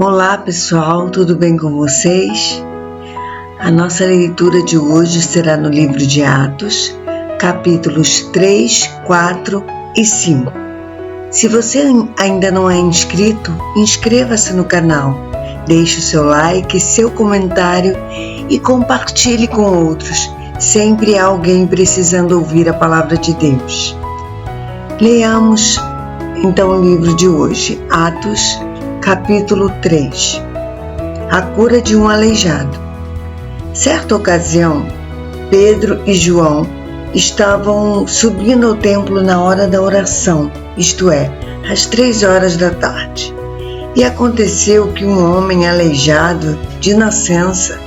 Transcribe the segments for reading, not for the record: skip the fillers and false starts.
Olá pessoal, tudo bem com vocês? A nossa leitura de hoje será no livro de Atos, capítulos 3, 4 e 5. Se você ainda não é inscrito, inscreva-se no canal, deixe o seu like, seu comentário e compartilhe com outros. Sempre há alguém precisando ouvir a palavra de Deus. Leamos então o livro de hoje, Atos, capítulo 3. A cura de um aleijado. Certa ocasião, Pedro e João estavam subindo ao templo na hora da oração, isto é, às 3 da tarde. E aconteceu que um homem aleijado de nascença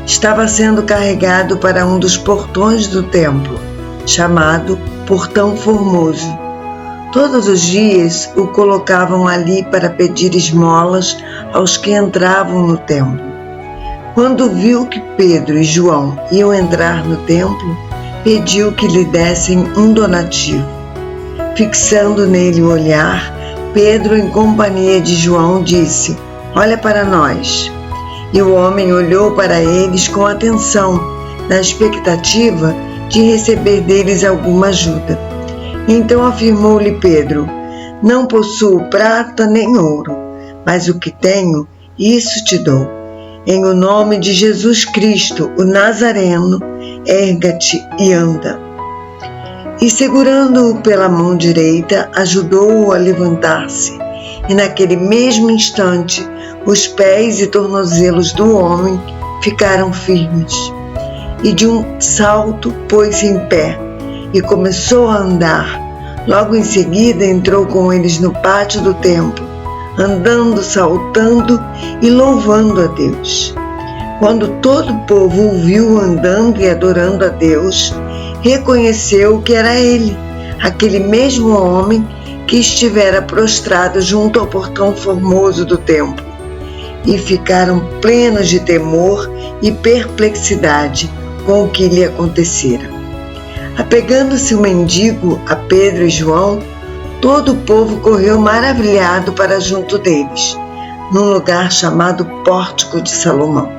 estava sendo carregado para um dos portões do templo, chamado Portão Formoso. Todos os dias o colocavam ali para pedir esmolas aos que entravam no templo. Quando viu que Pedro e João iam entrar no templo, pediu que lhe dessem um donativo. Fixando nele o olhar, Pedro, em companhia de João, disse: "Olha para nós." E o homem olhou para eles com atenção, na expectativa de receber deles alguma ajuda. Então afirmou-lhe Pedro: "Não possuo prata nem ouro, mas o que tenho, isso te dou. Em o nome de Jesus Cristo, o Nazareno, erga-te e anda." E segurando-o pela mão direita, ajudou-o a levantar-se. E naquele mesmo instante, os pés e tornozelos do homem ficaram firmes. E de um salto pôs-se em pé e começou a andar. Logo em seguida entrou com eles no pátio do templo, andando, saltando e louvando a Deus. Quando todo o povo o viu andando e adorando a Deus, reconheceu que era ele, aquele mesmo homem que estivera prostrado junto ao portão formoso do templo. E ficaram plenos de temor e perplexidade com o que lhe acontecera. Apegando-se o mendigo a Pedro e João, todo o povo correu maravilhado para junto deles, num lugar chamado Pórtico de Salomão.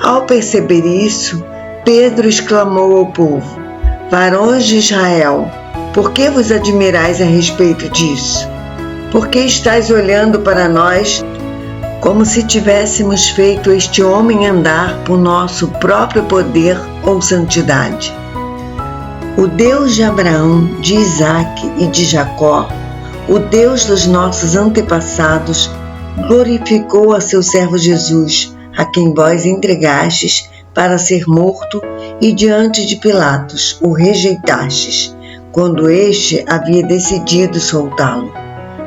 Ao perceber isso, Pedro exclamou ao povo: "Varões de Israel, por que vos admirais a respeito disso? Por que estáis olhando para nós como se tivéssemos feito este homem andar por nosso próprio poder ou santidade? O Deus de Abraão, de Isaque e de Jacó, o Deus dos nossos antepassados, glorificou a seu servo Jesus, a quem vós entregastes para ser morto e diante de Pilatos o rejeitastes, quando este havia decidido soltá-lo.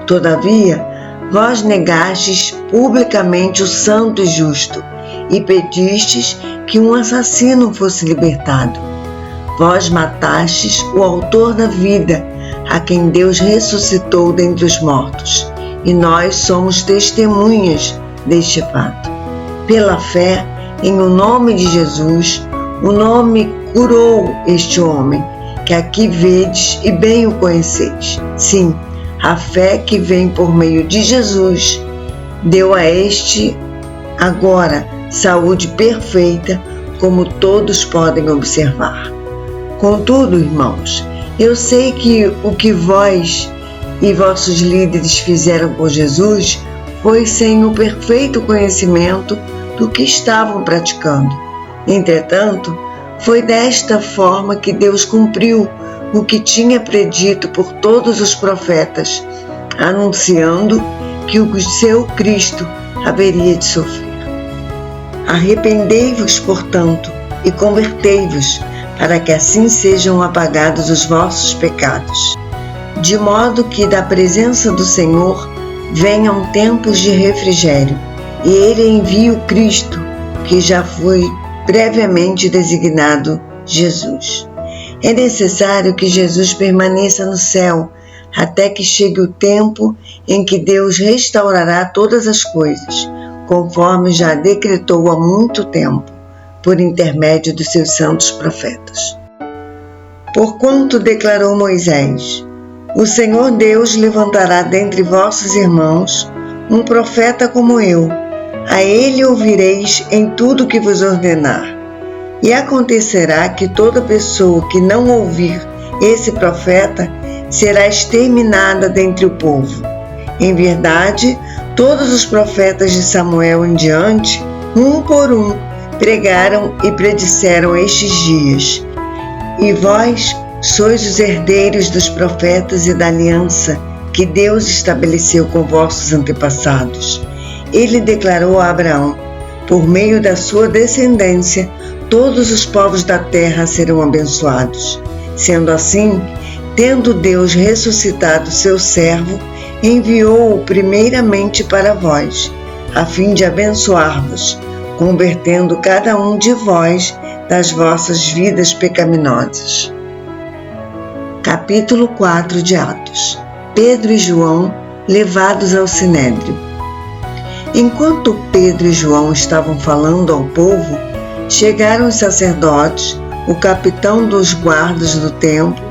Todavia, vós negastes publicamente o santo e justo e pedistes que um assassino fosse libertado. Vós matastes o autor da vida, a quem Deus ressuscitou dentre os mortos, e nós somos testemunhas deste fato. Pela fé, em o nome de Jesus, o nome curou este homem, que aqui vedes e bem o conheceis. Sim, a fé que vem por meio de Jesus deu a este agora saúde perfeita, como todos podem observar. Contudo, irmãos, eu sei que o que vós e vossos líderes fizeram por Jesus foi sem o perfeito conhecimento do que estavam praticando. Entretanto, foi desta forma que Deus cumpriu o que tinha predito por todos os profetas, anunciando que o seu Cristo haveria de sofrer. Arrependei-vos, portanto, e convertei-vos, para que assim sejam apagados os vossos pecados, de modo que da presença do Senhor venham tempos de refrigério, e Ele envie o Cristo, que já foi previamente designado Jesus. É necessário que Jesus permaneça no céu, até que chegue o tempo em que Deus restaurará todas as coisas, conforme já decretou há muito tempo, por intermédio dos seus santos profetas. Porquanto declarou Moisés: "O Senhor Deus levantará dentre vossos irmãos um profeta como eu. A ele ouvireis em tudo que vos ordenar. E acontecerá que toda pessoa que não ouvir esse profeta será exterminada dentre o povo. Em verdade, todos os profetas de Samuel em diante, um por um, pregaram e predisseram estes dias. E vós sois os herdeiros dos profetas e da aliança que Deus estabeleceu com vossos antepassados. Ele declarou a Abraão: por meio da sua descendência, todos os povos da terra serão abençoados. Sendo assim, tendo Deus ressuscitado seu servo, enviou-o primeiramente para vós, a fim de abençoar-vos, convertendo cada um de vós das vossas vidas pecaminosas. Capítulo 4 de Atos. Pedro e João levados ao Sinédrio. Enquanto Pedro e João estavam falando ao povo, chegaram os sacerdotes, o capitão dos guardas do templo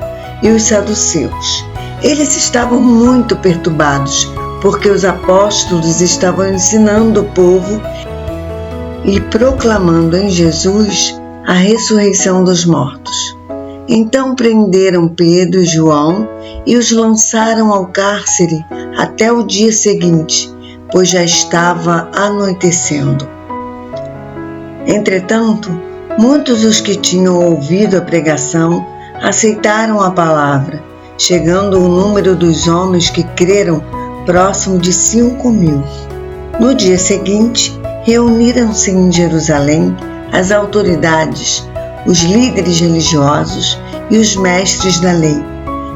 e os saduceus. Eles estavam muito perturbados, porque os apóstolos estavam ensinando o povo e proclamando em Jesus a ressurreição dos mortos. Então prenderam Pedro e João e os lançaram ao cárcere até o dia seguinte, pois já estava anoitecendo. Entretanto, muitos dos que tinham ouvido a pregação aceitaram a palavra, chegando o número dos homens que creram próximo de 5.000. No dia seguinte, reuniram-se em Jerusalém as autoridades, os líderes religiosos e os mestres da lei.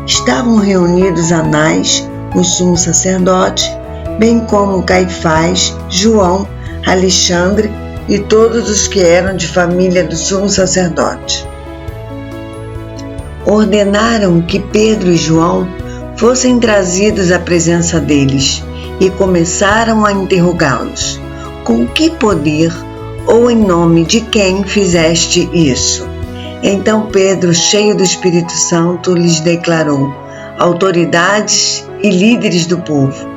Estavam reunidos Anás, o sumo sacerdote, bem como Caifás, João, Alexandre e todos os que eram de família do sumo sacerdote. Ordenaram que Pedro e João fossem trazidos à presença deles e começaram a interrogá-los: com que poder ou em nome de quem fizeste isso? Então Pedro, cheio do Espírito Santo, lhes declarou: autoridades e líderes do povo,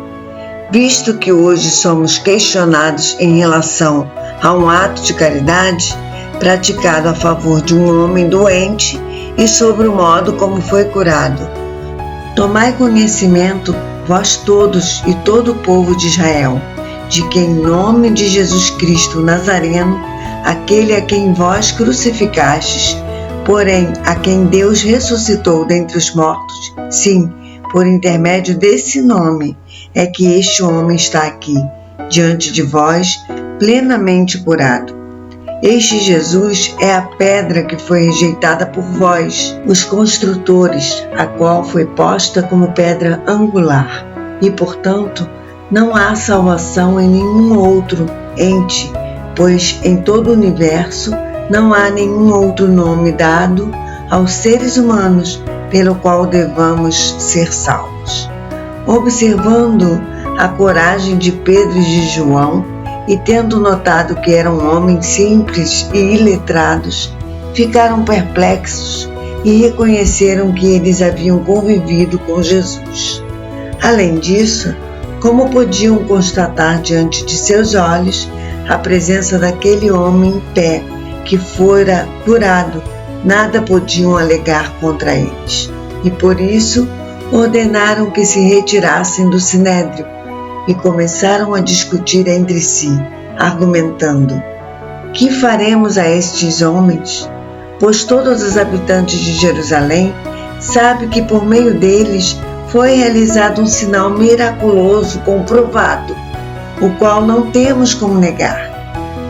visto que hoje somos questionados em relação a um ato de caridade praticado a favor de um homem doente e sobre o modo como foi curado, tomai conhecimento, vós todos e todo o povo de Israel, de que em nome de Jesus Cristo Nazareno, aquele a quem vós crucificastes, porém a quem Deus ressuscitou dentre os mortos, sim, por intermédio desse nome, é que este homem está aqui, diante de vós, plenamente curado. Este Jesus é a pedra que foi rejeitada por vós, os construtores, a qual foi posta como pedra angular. E, portanto, não há salvação em nenhum outro ente, pois em todo o universo não há nenhum outro nome dado aos seres humanos pelo qual devamos ser salvos. Observando a coragem de Pedro e de João, e tendo notado que eram homens simples e iletrados, ficaram perplexos e reconheceram que eles haviam convivido com Jesus. Além disso, como podiam constatar diante de seus olhos a presença daquele homem em pé que fora curado, nada podiam alegar contra eles. E por isso ordenaram que se retirassem do sinédrio e começaram a discutir entre si, argumentando: que faremos a estes homens? Pois todos os habitantes de Jerusalém sabem que por meio deles foi realizado um sinal miraculoso comprovado, o qual não temos como negar.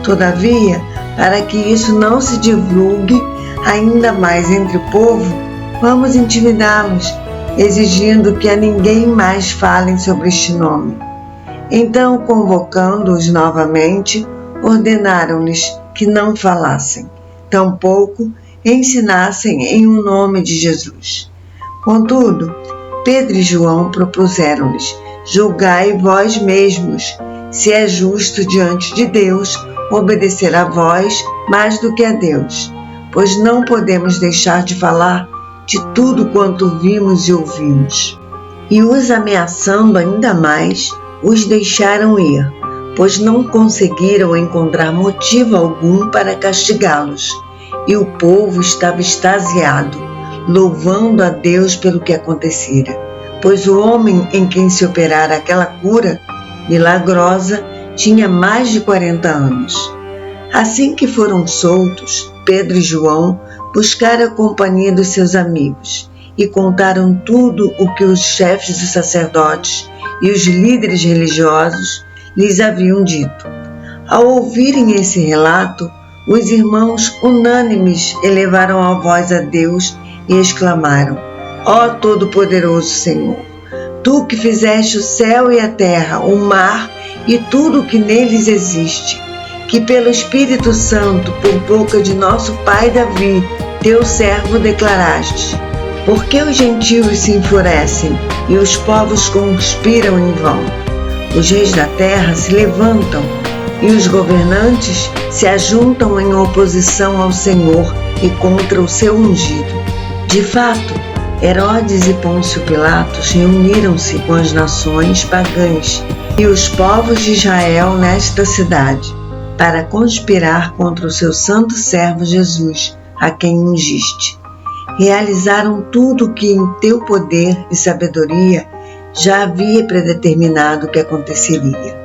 Todavia, para que isso não se divulgue ainda mais entre o povo, vamos intimidá-los, exigindo que a ninguém mais falem sobre este nome. Então, convocando-os novamente, ordenaram-lhes que não falassem, tampouco ensinassem em o nome de Jesus. Contudo, Pedro e João propuseram-lhes: julgai vós mesmos, se é justo diante de Deus obedecer a vós mais do que a Deus, pois não podemos deixar de falar de tudo quanto vimos e ouvimos. E os ameaçando ainda mais, os deixaram ir, pois não conseguiram encontrar motivo algum para castigá-los, e o povo estava extasiado, louvando a Deus pelo que acontecera, pois o homem em quem se operara aquela cura milagrosa tinha mais de 40 anos. Assim que foram soltos, Pedro e João buscaram a companhia dos seus amigos e contaram tudo o que os chefes dos sacerdotes e os líderes religiosos lhes haviam dito. Ao ouvirem esse relato, os irmãos unânimes elevaram a voz a Deus e exclamaram: Ó Todo-Poderoso Senhor, Tu que fizeste o céu e a terra, o mar e tudo o que neles existe, que pelo Espírito Santo, por boca de nosso pai Davi, teu servo, declaraste: Por que os gentios se enfurecem e os povos conspiram em vão? Os reis da terra se levantam e os governantes se ajuntam em oposição ao Senhor e contra o seu ungido. De fato, Herodes e Pôncio Pilatos reuniram-se com as nações pagãs e os povos de Israel nesta cidade, para conspirar contra o seu santo servo Jesus, a quem ungiste. Realizaram tudo o que em teu poder e sabedoria já havia predeterminado que aconteceria.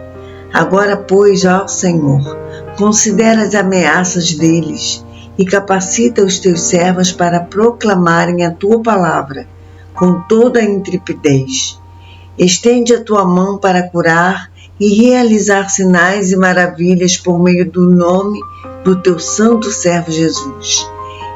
Agora, pois, ó Senhor, considera as ameaças deles e capacita os teus servos para proclamarem a tua palavra com toda a intrepidez. Estende a tua mão para curar e realizar sinais e maravilhas por meio do nome do teu santo servo Jesus.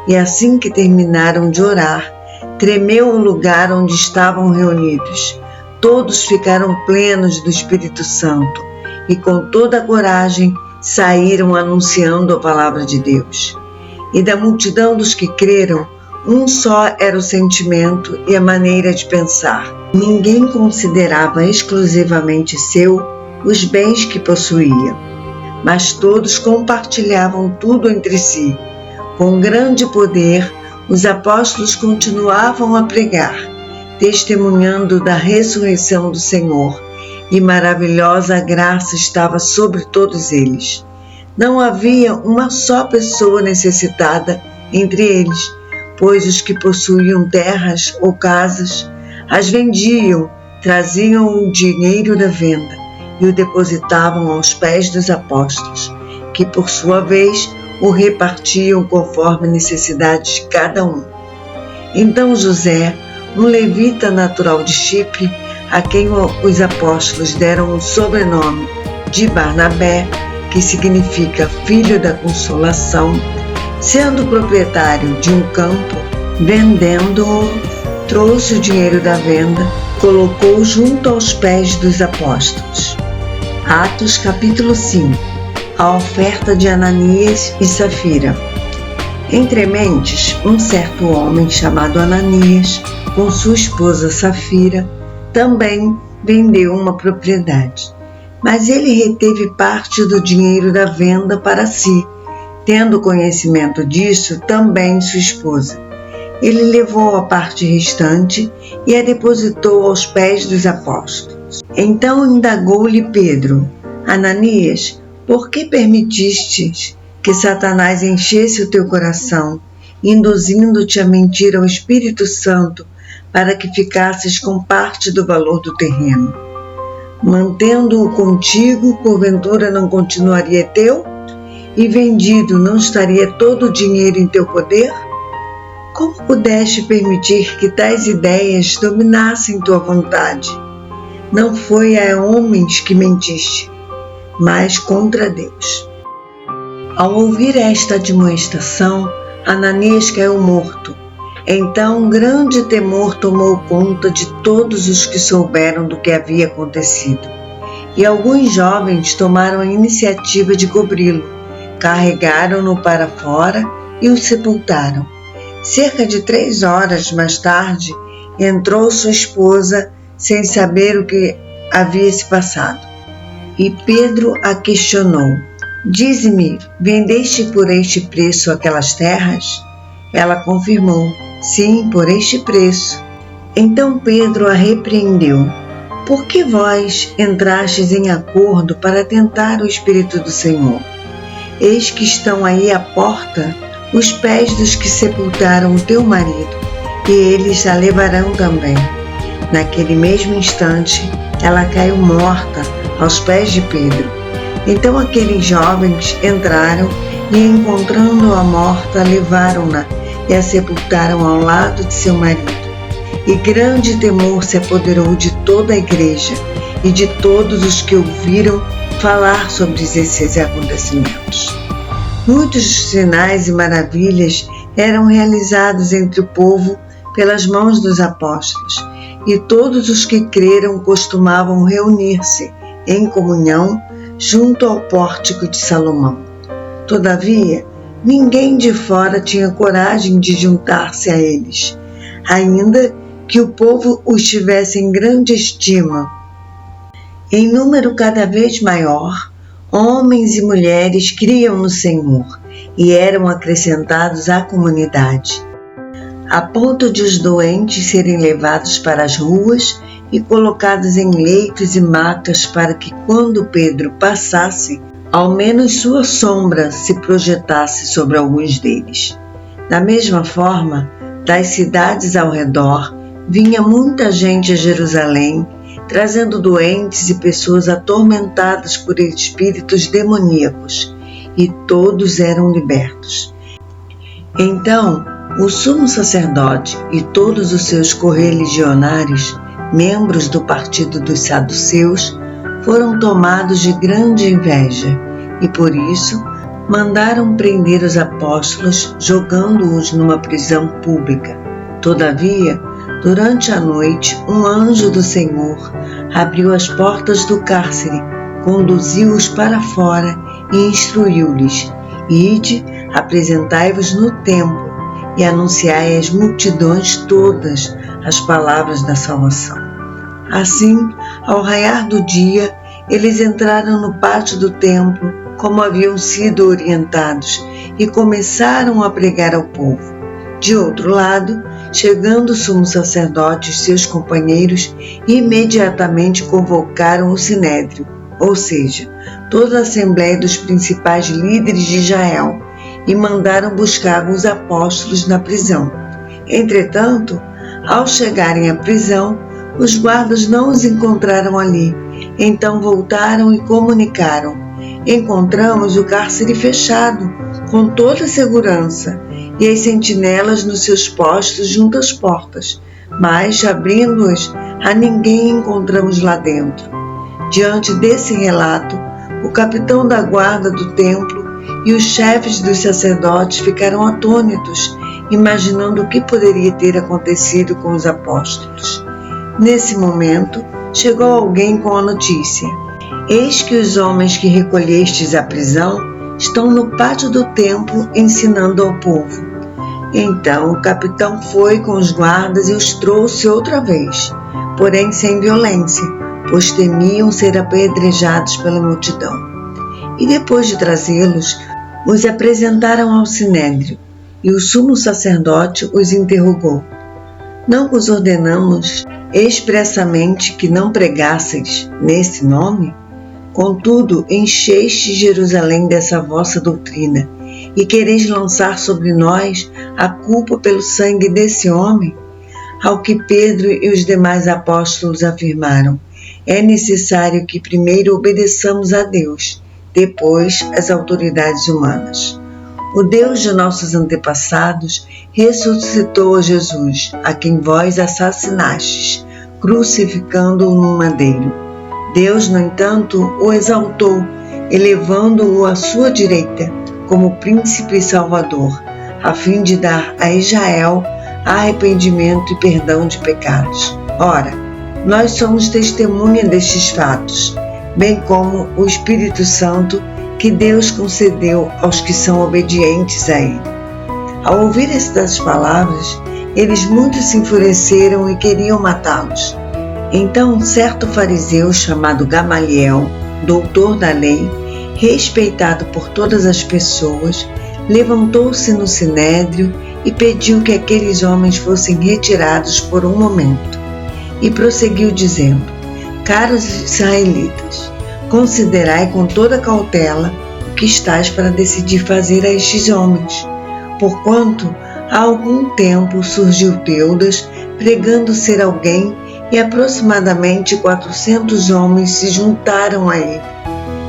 E assim que terminaram de orar, tremeu o lugar onde estavam reunidos. Todos ficaram plenos do Espírito Santo e com toda a coragem saíram anunciando a palavra de Deus. E da multidão dos que creram, um só era o sentimento e a maneira de pensar. Ninguém considerava exclusivamente seu os bens que possuía, mas todos compartilhavam tudo entre si. Com grande poder, os apóstolos continuavam a pregar, testemunhando da ressurreição do Senhor, e maravilhosa graça estava sobre todos eles. Não havia uma só pessoa necessitada entre eles, pois os que possuíam terras ou casas as vendiam, traziam o dinheiro da venda e o depositavam aos pés dos apóstolos, que por sua vez o repartiam conforme a necessidade de cada um. Então José, um levita natural de Chipre, a quem os apóstolos deram o sobrenome de Barnabé, que significa filho da consolação, sendo proprietário de um campo, vendendo-o, trouxe o dinheiro da venda, colocou junto aos pés dos apóstolos. Atos capítulo 5. A oferta de Ananias e Safira. Entre mentes, um certo homem chamado Ananias, com sua esposa Safira, também vendeu uma propriedade. Mas ele reteve parte do dinheiro da venda para si, tendo conhecimento disso também sua esposa. Ele levou a parte restante e a depositou aos pés dos apóstolos. Então indagou-lhe Pedro: Ananias, por que permitistes que Satanás enchesse o teu coração, induzindo-te a mentir ao Espírito Santo para que ficasses com parte do valor do terreno? Mantendo-o contigo, porventura não continuaria teu? E vendido, não estaria todo o dinheiro em teu poder? Como pudeste permitir que tais ideias dominassem tua vontade? Não foi a homens que mentiste, mas contra Deus. Ao ouvir esta admoestação, Ananias caiu morto. Então um grande temor tomou conta de todos os que souberam do que havia acontecido. E alguns jovens tomaram a iniciativa de cobri-lo, carregaram-no para fora e o sepultaram. Cerca de 3 horas mais tarde, entrou sua esposa sem saber o que havia se passado. E Pedro a questionou: Dize-me, vendeste por este preço aquelas terras? Ela confirmou: Sim, por este preço. Então Pedro a repreendeu: por que vós entrastes em acordo para tentar o Espírito do Senhor? Eis que estão aí à porta os pés dos que sepultaram o teu marido, e eles a levarão também. Naquele mesmo instante, ela caiu morta aos pés de Pedro. Então aqueles jovens entraram e, encontrando-a morta, levaram-na e a sepultaram ao lado de seu marido. E grande temor se apoderou de toda a igreja e de todos os que ouviram falar sobre esses acontecimentos. Muitos sinais e maravilhas eram realizados entre o povo pelas mãos dos apóstolos, e todos os que creram costumavam reunir-se em comunhão junto ao pórtico de Salomão. Todavia, ninguém de fora tinha coragem de juntar-se a eles, ainda que o povo os tivesse em grande estima. Em número cada vez maior, homens e mulheres criam no Senhor e eram acrescentados à comunidade, a ponto de os doentes serem levados para as ruas e colocados em leitos e macas para que, quando Pedro passasse, ao menos sua sombra se projetasse sobre alguns deles. Da mesma forma, das cidades ao redor, vinha muita gente a Jerusalém, trazendo doentes e pessoas atormentadas por espíritos demoníacos, e todos eram libertos. Então, o sumo sacerdote e todos os seus correligionários, membros do partido dos saduceus, foram tomados de grande inveja e, por isso, mandaram prender os apóstolos, jogando-os numa prisão pública. Todavia, durante a noite, um anjo do Senhor abriu as portas do cárcere, conduziu-os para fora e instruiu-lhes: Ide, apresentai-vos no templo e anunciai às multidões todas as palavras da salvação. Assim, ao raiar do dia, eles entraram no pátio do templo, como haviam sido orientados, e começaram a pregar ao povo. De outro lado, chegando o sumo sacerdote e seus companheiros, imediatamente convocaram o sinédrio, ou seja, toda a assembleia dos principais líderes de Israel, e mandaram buscar os apóstolos na prisão. Entretanto, ao chegarem à prisão, os guardas não os encontraram ali. Então voltaram e comunicaram: Encontramos o cárcere fechado, com toda a segurança, e as sentinelas nos seus postos junto às portas, mas, abrindo-as, a ninguém encontramos lá dentro. Diante desse relato, o capitão da guarda do templo e os chefes dos sacerdotes ficaram atônitos, imaginando o que poderia ter acontecido com os apóstolos. Nesse momento, chegou alguém com a notícia: Eis que os homens que recolhestes à prisão estão no pátio do templo ensinando ao povo. Então o capitão foi com os guardas e os trouxe outra vez, porém sem violência, pois temiam ser apedrejados pela multidão. E depois de trazê-los, os apresentaram ao sinédrio, e o sumo sacerdote os interrogou: Não vos ordenamos expressamente que não pregasseis nesse nome? Contudo, encheste Jerusalém dessa vossa doutrina, e quereis lançar sobre nós a culpa pelo sangue desse homem? Ao que Pedro e os demais apóstolos afirmaram: É necessário que primeiro obedeçamos a Deus, depois às autoridades humanas. O Deus de nossos antepassados ressuscitou a Jesus, a quem vós assassinastes, crucificando-o no madeiro. Deus, no entanto, o exaltou, elevando-o à sua direita, como príncipe e salvador, a fim de dar a Israel arrependimento e perdão de pecados. Ora, nós somos testemunha destes fatos, bem como o Espírito Santo que Deus concedeu aos que são obedientes a Ele. Ao ouvir estas palavras, eles muito se enfureceram e queriam matá-los. Então, certo fariseu chamado Gamaliel, doutor da lei, respeitado por todas as pessoas, levantou-se no sinédrio e pediu que aqueles homens fossem retirados por um momento. E prosseguiu dizendo: Caros israelitas, considerai com toda cautela o que estáis para decidir fazer a estes homens, porquanto há algum tempo surgiu Teudas pregando ser alguém e aproximadamente 400 homens se juntaram a ele.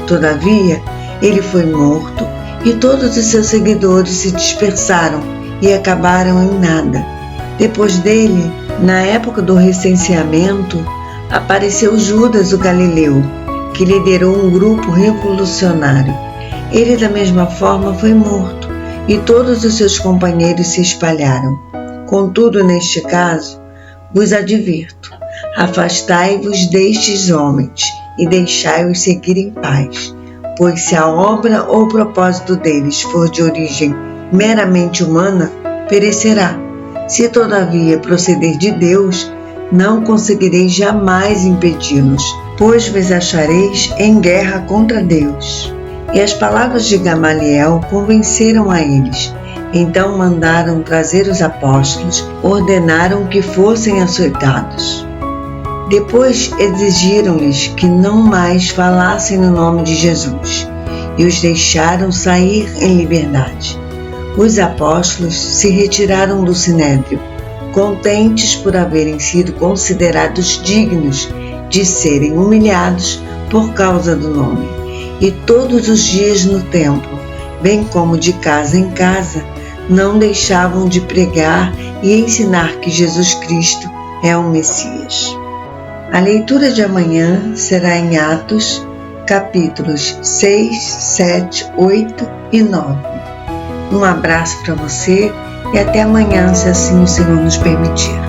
Todavia, ele foi morto e todos os seus seguidores se dispersaram e acabaram em nada. Depois dele, na época do recenseamento, apareceu Judas o Galileu, que liderou um grupo revolucionário. Ele, da mesma forma, foi morto e todos os seus companheiros se espalharam. Contudo, neste caso, vos advirto, afastai-vos destes homens e deixai-os seguir em paz, pois se a obra ou o propósito deles for de origem meramente humana, perecerá. Se todavia proceder de Deus, não conseguireis jamais impedi-los, pois vos achareis em guerra contra Deus. E as palavras de Gamaliel convenceram a eles. Então mandaram trazer os apóstolos, ordenaram que fossem açoitados. Depois exigiram-lhes que não mais falassem no nome de Jesus, e os deixaram sair em liberdade. Os apóstolos se retiraram do sinédrio, contentes por haverem sido considerados dignos de serem humilhados por causa do nome. E todos os dias no templo, bem como de casa em casa, não deixavam de pregar e ensinar que Jesus Cristo é o Messias. A leitura de amanhã será em Atos, capítulos 6, 7, 8 e 9. Um abraço para você e até amanhã, se assim o Senhor nos permitir.